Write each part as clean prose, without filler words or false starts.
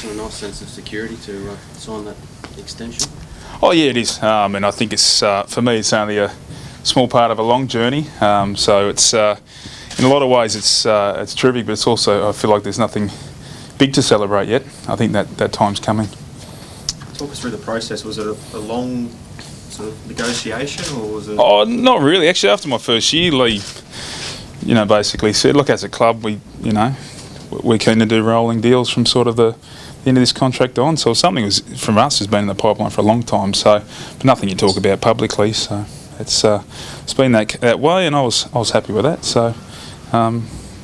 and a nice sense of security to sign that extension? Oh yeah, it is. And I think it's for me, it's only a small part of a long journey. So it's in a lot of ways it's terrific, but it's also, I feel like there's nothing big to celebrate yet. I think that time's coming. Talk us through the process. Was it a long sort of negotiation, or was it? Oh, not really. Actually, after my first year, Lee, basically said, look, as a club, we're keen to do rolling deals from sort of the end of this contract on. So something was from us has been in the pipeline for a long time. So, but nothing you talk about publicly. So it's been that way, and I was happy with that. So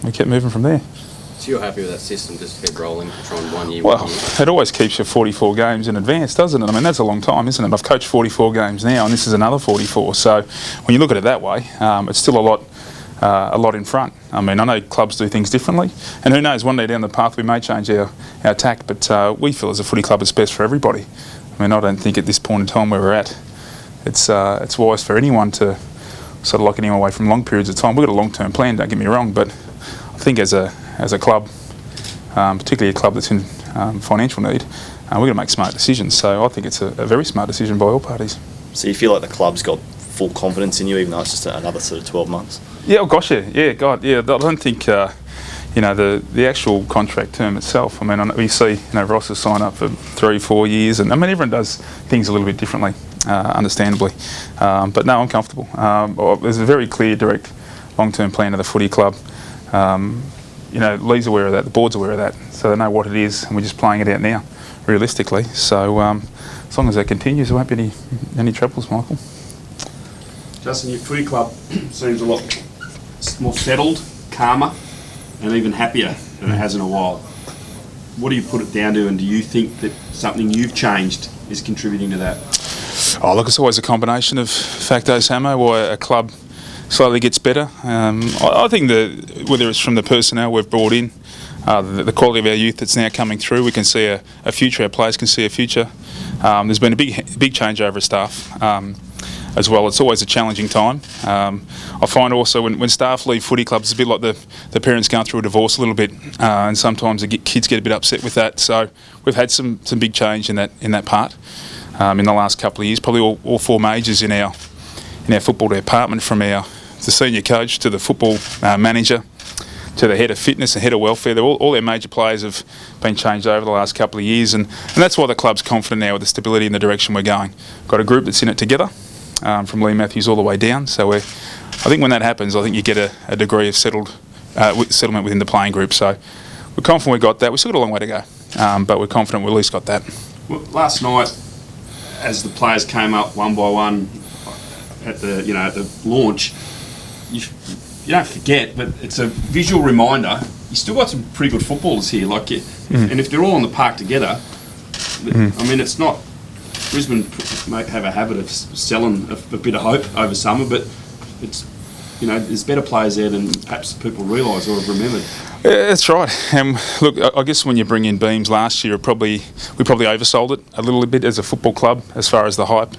we kept moving from there. So you're happy with that system, just to keep rolling, trying 1 year? Well, it always keeps you 44 games in advance, doesn't it? I mean, that's a long time, isn't it? I've coached 44 games now, and this is another 44. So when you look at it that way, it's still a lot in front. I mean, I know clubs do things differently, and who knows, one day down the path we may change our tack, but we feel as a footy club it's best for everybody. I mean, I don't think at this point in time where we're at, it's wise for anyone to sort of lock anyone away from long periods of time. We've got a long-term plan, don't get me wrong, but I think as a club, particularly a club that's in financial need, we're going to make smart decisions. So I think it's a very smart decision by all parties. So you feel like the club's got full confidence in you, even though it's just another sort of 12 months? Yeah, oh gosh, yeah, God, yeah. I don't think the actual contract term itself. I mean, we see Ross has signed up for 3-4 years, and I mean everyone does things a little bit differently, understandably. But no, I'm comfortable. There's a very clear, direct, long-term plan of the footy club. Lee's aware of that, the board's aware of that, so they know what it is, and we're just playing it out now, realistically. So as long as that continues, there won't be any troubles, Michael. Justin, your footy club seems a lot more settled, calmer, and even happier than it has in a while. What do you put it down to, and do you think that something you've changed is contributing to that? Oh, look, it's always a combination of factors, Hamo, why a club slowly gets better. I think whether it's from the personnel we've brought in, the quality of our youth that's now coming through, we can see a future, our players can see a future. There's been a big changeover of staff as well. It's always a challenging time. I find also when staff leave footy clubs, it's a bit like the parents going through a divorce a little bit, and sometimes the kids get a bit upset with that. So we've had some big change in that part in the last couple of years. Probably all four majors in our football department, from the senior coach to the football manager to the head of fitness and head of welfare. All our major players have been changed over the last couple of years, and that's why the club's confident now with the stability and the direction we're going. Got a group that's in it together, from Lee Matthews all the way down. So I think when that happens, I think you get a degree of settlement within the playing group. So we're confident we've got that. We've still got a long way to go, but we're confident we've at least got that. Well, last night, as the players came up one by one at the launch, you don't forget, but it's a visual reminder. You still got some pretty good footballers here, and if they're all on the park together, I mean, it's not. Brisbane have a habit of selling a bit of hope over summer, but it's there's better players there than perhaps people realise or have remembered. Yeah, that's right. Look, I guess when you bring in Beams last year, we probably oversold it a little bit as a football club as far as the hype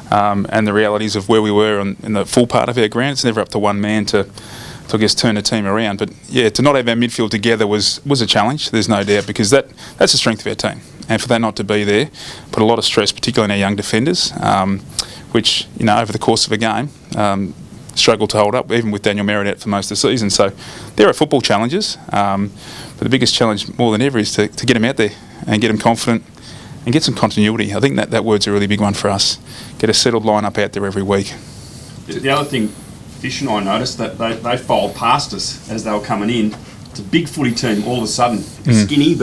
and the realities of where we were in the full part of our ground. It's never up to one man to I guess turn the team around. But yeah, to not have our midfield together was a challenge. There's no doubt, because that's the strength of our team, and for that not to be there, put a lot of stress, particularly on our young defenders, which over the course of a game. Struggled to hold up, even with Daniel Merritt out for most of the season. So there are football challenges, but the biggest challenge more than ever is to get them out there and get them confident and get some continuity. I think that word's a really big one for us. Get a settled line-up out there every week. The other thing, Fish and I noticed that they filed past us as they were coming in. It's a big footy team all of a sudden, skinny,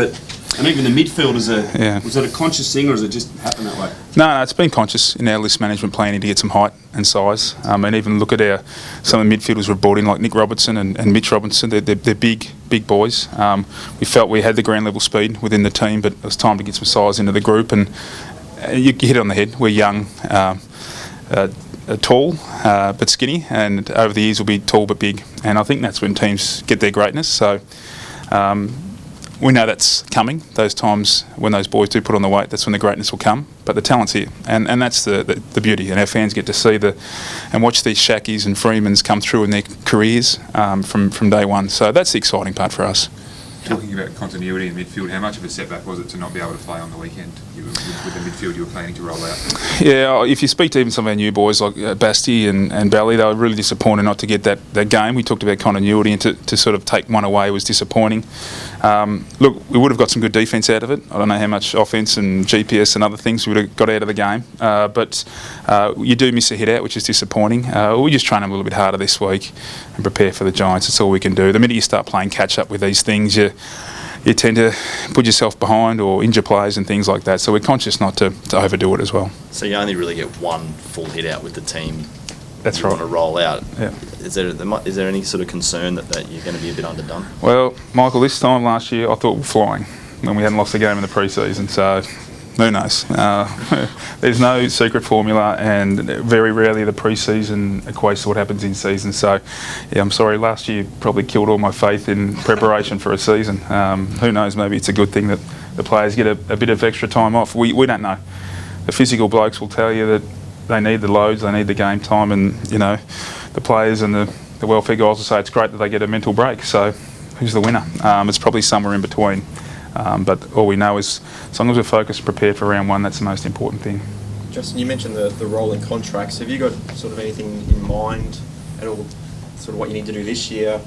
and even the midfielders was it a conscious thing, or has it just happened that way? No, it's been conscious in our list management planning to get some height and size, and even look at some of the midfielders we've brought in, like Nick Robertson and Mitch Robinson. They're big boys. We felt we had the ground level speed within the team, but it was time to get some size into the group, and you hit it on the head. We're young, tall but skinny, and over the years we'll be tall but big, and I think that's when teams get their greatness. So we know that's coming. Those times when those boys do put on the weight, that's when the greatness will come. But the talent's here, and that's the beauty. And our fans get to see and watch these Shackies and Freemans come through in their careers from day one. So that's the exciting part for us. Talking about continuity in midfield, how much of a setback was it to not be able to play on the weekend with the midfield you were planning to roll out? Yeah, if you speak to even some of our new boys like Basti and Bally, they were really disappointed not to get that game. We talked about continuity, and to sort of take one away was disappointing. Look, we would have got some good defence out of it. I don't know how much offence and GPS and other things we would have got out of the game, but you do miss a hit out, which is disappointing. We just train them a little bit harder this week and prepare for the Giants. That's all we can do. The minute you start playing catch up with these things, you tend to put yourself behind or injure players and things like that. So we're conscious not to overdo it as well. So you only really get one full hit out with the team. That's you right. want to roll out. Yeah. Is there any sort of concern that you're going to be a bit underdone? Well, Michael, this time last year I thought we were flying when we hadn't lost a game in the pre-season. So who knows? There's no secret formula, and very rarely the pre-season equates to what happens in season. So, yeah, I'm sorry. Last year probably killed all my faith in preparation for a season. Who knows? Maybe it's a good thing that the players get a bit of extra time off. We don't know. The physical blokes will tell you that they need the loads, they need the game time, and the players and the welfare guys will say it's great that they get a mental break. So, who's the winner? It's probably somewhere in between. But all we know is, as long as we're focused and prepared for round one, that's the most important thing. Justin, you mentioned the rolling contracts. Have you got sort of anything in mind at all, sort of what you need to do this year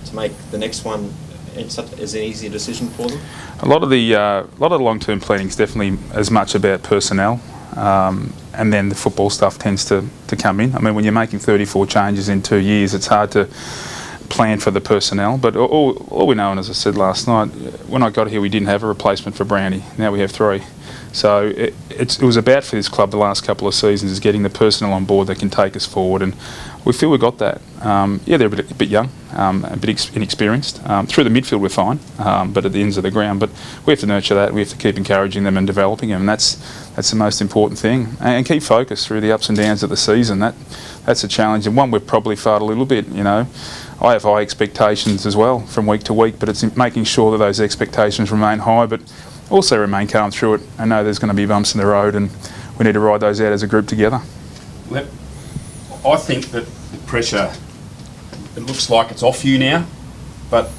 to make the next one as an easier decision for them? A lot of the long-term planning is definitely as much about personnel, and then the football stuff tends to come in. I mean, when you're making 34 changes in 2 years, it's hard to plan for the personnel, but all we know, and as I said last night, when I got here we didn't have a replacement for Brownie. Now we have 3. So it was about, for this club the last couple of seasons, is getting the personnel on board that can take us forward, and we feel we've got that. They're a bit young, a bit inexperienced. Through the midfield we're fine, but at the ends of the ground, but we have to nurture that. We have to keep encouraging them and developing them, and that's the most important thing, and keep focused through the ups and downs of the season. That's a challenge, and one we've probably failed a little bit. I have high expectations as well from week to week, but it's making sure that those expectations remain high, but also remain calm through it. I know there's going to be bumps in the road, and we need to ride those out as a group together. I think that the pressure, it looks like it's off you now, but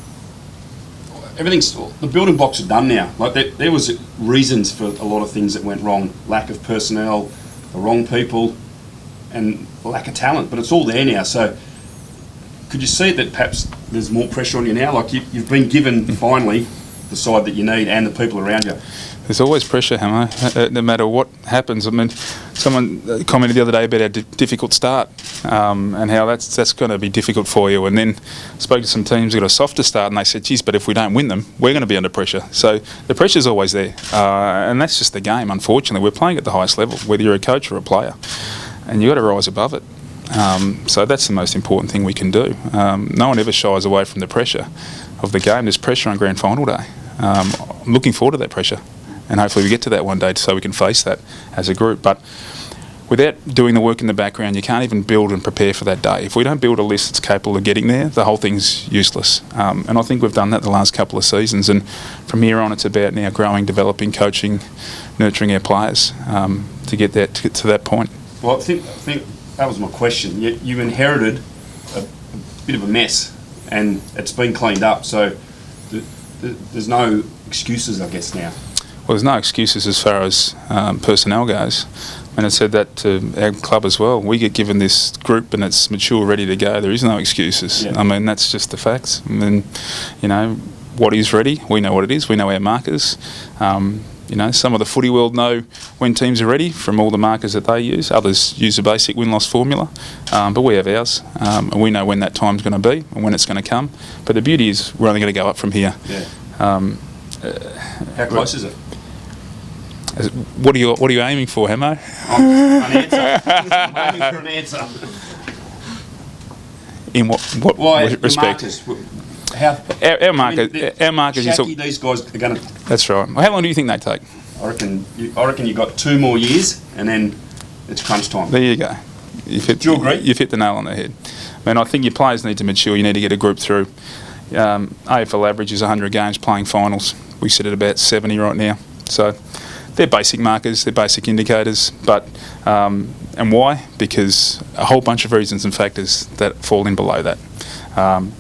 the building blocks are done now. Like there was reasons for a lot of things that went wrong: lack of personnel, the wrong people, and lack of talent. But it's all there now. So could you see that perhaps there's more pressure on you now? Like you've been given finally the side that you need and the people around you. There's always pressure, Hamo, no matter what happens. I mean, someone commented the other day about our difficult start, and how that's going to be difficult for you. And then spoke to some teams who got a softer start, and they said, geez, but if we don't win them, we're going to be under pressure. So the pressure's always there, and that's just the game, unfortunately. We're playing at the highest level, whether you're a coach or a player, and you've got to rise above it. So that's the most important thing we can do. No one ever shies away from the pressure of the game. There's pressure on grand final day. I'm looking forward to that pressure, and hopefully we get to that one day so we can face that as a group. But without doing the work in the background, you can't even build and prepare for that day. If we don't build a list that's capable of getting there, the whole thing's useless. And I think we've done that the last couple of seasons, and from here on it's about now growing, developing, coaching, nurturing our players to get to that point. Well, I think that was my question. You inherited a bit of a mess, and it's been cleaned up. So there's no excuses, I guess, now. Well, there's no excuses as far as personnel goes. And I said that to our club as well. We get given this group and it's mature, ready to go. There is no excuses. Yeah. I mean, that's just the facts. I mean, what is ready, we know what it is. We know our markers. Some of the footy world know when teams are ready from all the markers that they use. Others use a basic win-loss formula, but we have ours, and we know when that time's going to be and when it's going to come. But the beauty is we're only going to go up from here. Yeah. How close is it? What are you aiming for, Hamo? An answer. I'm aiming for an answer. In what respect? Our markers. These guys are going to. That's right. Well, how long do you think they take? I reckon you got 2 more years, and then it's crunch time. There you go. Do you agree? You've hit the nail on the head. I mean, I think your players need to mature. You need to get a group through. AFL average is 100 games playing finals. We sit at about 70 right now. So they're basic markers, they're basic indicators. But and why? Because a whole bunch of reasons and factors that fall in below that.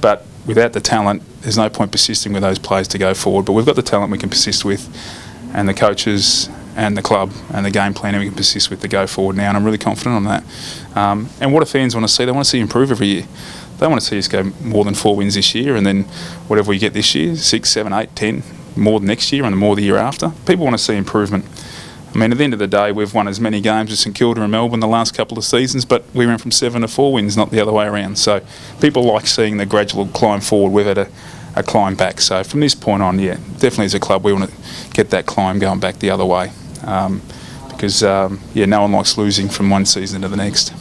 But without the talent, there's no point persisting with those players to go forward. But we've got the talent we can persist with, and the coaches and the club and the game planning we can persist with to go forward now, and I'm really confident on that. And what do fans want to see? They want to see improve every year. They want to see us go more than 4 wins this year, and then whatever we get this year, 6, 7, 8, 10, more next year and more the year after. People want to see improvement. I mean, at the end of the day, we've won as many games as St Kilda and Melbourne the last couple of seasons, but we went from 7 to 4 wins, not the other way around. So people like seeing the gradual climb forward. We've had a climb back. So from this point on, yeah, definitely as a club, we want to get that climb going back the other way. Because no one likes losing from one season to the next.